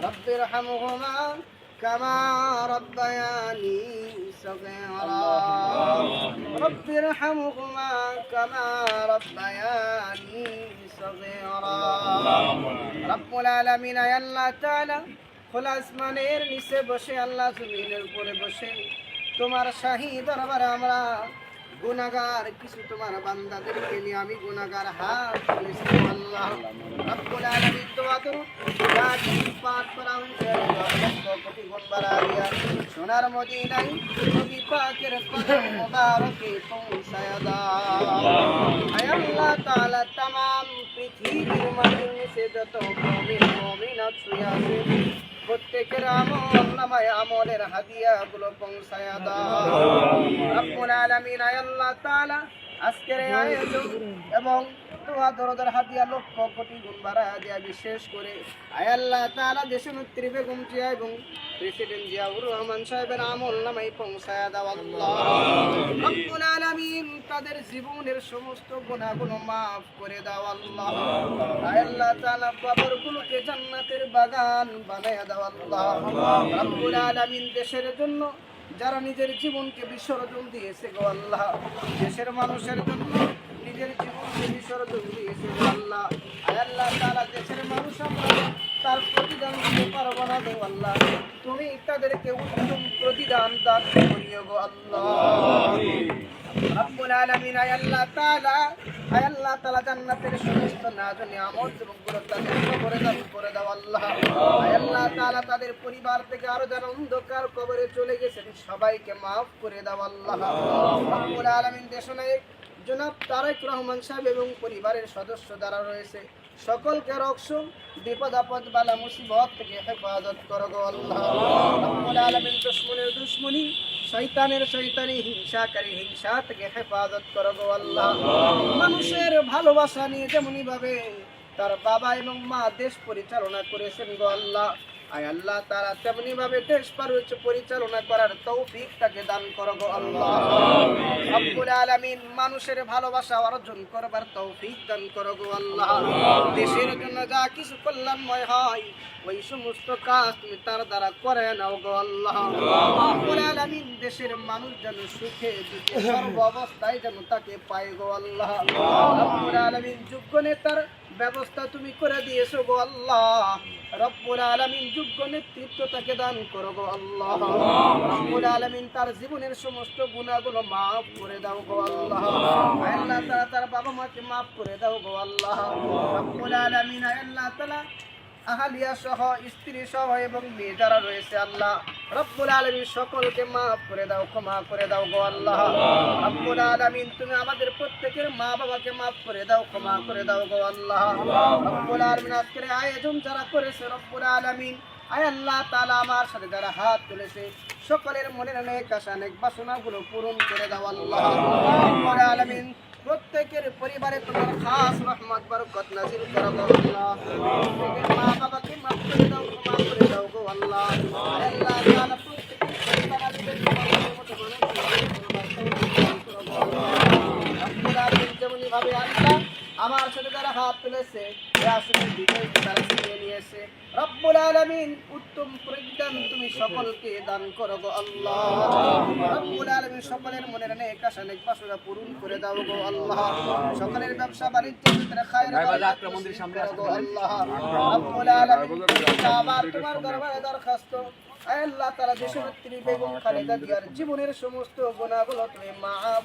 رب ارحمهما كما ربياني صغيرا رب ارحمهما كما ربياني صغيرا رب العالمين يا الله تعالى খোলা আসমানের নিচে বসে আল্লাহ জমিনের উপরে বসে তোমার শাহী দরবারে আমরা গুনাহগার কিছু তোমার বান্দাদেরকে নিয়ে আমি গুনাহগার হাত তুলেছি আল্লাহ রব্বুল আলামিন দোয়া করো জাতি পাক করাও কোটি গুণ বাড়াইয়া সোনার মদিনায় নবী পাকের কদম মোবারকে পৌঁছায়া দাও হে আল্লাহ তাআলা तमाम পৃথিবীর মাঝে নিচে যত মুমিনাত শুয়ে আছে প্রত্যেকের আমল নামায় আমলের হাদিয়াগুলো পৌঁছায়া দাও রব্বুল আলামিন আল্লাহ তাআলা আজকের এই আয়োজন এবং দোয়া দরদের হাদিয়া লক্ষ কোটি গুণ বাড়ায়া দেয়া বিশেষ করে আল্লাহ তাআলা দেশের নেত্রী বেগম জিয়া এবং প্রেসিডেন্ট জিয়াউর রহমান সাহেবের আমল নামায় পৌঁছায়া দাও আল্লাহ রব্বুল আলামিন তাদের জীবনের সমস্ত গুনাহগুলো maaf করে দাও আল্লাহ আল্লাহ তাআলা কবরগুলোকে জান্নাতের বাগান বানায়া দাও আল্লাহ রব্বুল আলামিন দেশের জন্য যারা নিজের জীবনকে বিসর্জন দিয়েছে গো আল্লাহ দেশের মানুষের জন্য নিজের জীবনকে বিসর্জন দিয়েছে গো আল্লাহ আল্লাহ তাআলা দেশের মানুষ আমরা তার প্রতিদান দিতে পারবো না গো আল্লাহ তুমি তাদেরকে উত্তম প্রতিদান দান করিও গো আল্লাহ রব্বুল আলামিন আল্লাহ তাআলা জান্নাতের সমস্ত নাজ নিয়ামত এবং তাদের কবরে দান করে দাও আল্লাহ আল্লাহ তাআলা তাদের পরিবার থেকে আরো যারা অন্ধকার কবরে চলে গেছেন সবাইকে maaf করে দাও আল্লাহ রব্বুল আলামিন দেশনায়ক জনাব তারেক রহমান সাহেব এবং পরিবারের সদস্য যারা রয়েছে সকলকে রক্ষা বিপদ আপদ বালা মুসিবত থেকে হেফাজত করো গো আল্লাহ রব্বুল আলামিন দুশমনের দুশমনি শয়তানের শয়তানি হিংসাকারী হিংসা থেকে হেফাজত করো গো আল্লাহ মানুষের ভালোবাসা নিয়ে যেমনি ভাবে তার বাবা এবং মা দেশ পরিচালনা করেছেন গো আল্লাহ আল্লাহ তাআলা তেমনি ভাবে দেশ পরিচালনা করার তৌফিক তাকে দান করো গো আল্লাহ রব্বুল আলামিন মানুষের ভালোবাসা অর্জন করবার তৌফিক দান করো গো আল্লাহ দেশের জন্য যা কিছু কল্যাণময় হয় ওই সমস্ত কাজ তুমি তার দ্বারা করে নাও গো আল্লাহ রব্বুল আলামিন দেশের মানুষ যেন সুখে দুঃখে সর্ব অবস্থায় যেন তাকে পায় গো আল্লাহ রব্বুল আলামিন যোগ্য নেতার ব্যবস্থা তুমি করে দিয়েছো গো আল্লাহ রব্বুল আলামিন যোগ্য নেতৃত্ব তাকে দান করো গো আল্লাহ রব্বুল আলামিন তার জীবনের সমস্ত গুনাহগুলো maaf করে দাও গো আল্লাহ আল্লাহ তাআলা তার বাবা মাকে maaf করে দাও গো আল্লাহ রব্বুল আলামিন আল্লাহ তাআলা আহলিয়া সহ স্ত্রী সহ এবং মেয়ে যারা রয়েছে আল্লাহ রব্বুল আলামিন সকলকে maaf করে দাও ক্ষমা করে দাও গো আল্লাহ রব্বুল আলামিন তুমি আমাদের প্রত্যেকের মা বাবাকে maaf করে দাও ক্ষমা করে দাও গো আল্লাহ রব্বুল আলামিন আজকের আয়োজন যারা করেছে রব্বুল আলামিন আল্লাহ তাআলা আমার সাথে যারা হাত তুলেছে সকলের মনের নেক আশা নেক বাসনাগুলো পূরণ করে দাও আল্লাহ রব্বুল আলামিন প্রত্যেকের পরিবারে তোমার খাস রহমত বরকত নাযিল করো গো আল্লাহ প্রত্যেকের মা বাবাকে maaf করে দাও ক্ষমা করে দাও গো আল্লাহ আল্লাহ তাআলা প্রত্যেকের পরিবারের যেমনি ভাবে আল্লাহ আমার সাথে যারা হাত তুলেছে রাসূলের বিজয় তারা ছিনিয়ে নিয়েছে রব্বুল আলামিন উত্তম প্রতিদান তুমি সকলকে দান করো গো আল্লাহ রব্বুল আলামিন সকলের মনের নেক আশা নেক বাসনা পূরণ করে দাও গো আল্লাহ সকলের ব্যবসা বাণিজ্যের ভিতরে খায়ের বরকত মন্দির সামনে আসো আল্লাহ রব্বুল আলামিন আবার তোমার দরবারে দরখাস্ত আল্লাহ তাআলা দেশের নেত্রী বেগম খালেদা জিয়ার জীবনের সমস্ত গুনাহগুলো তুমি maaf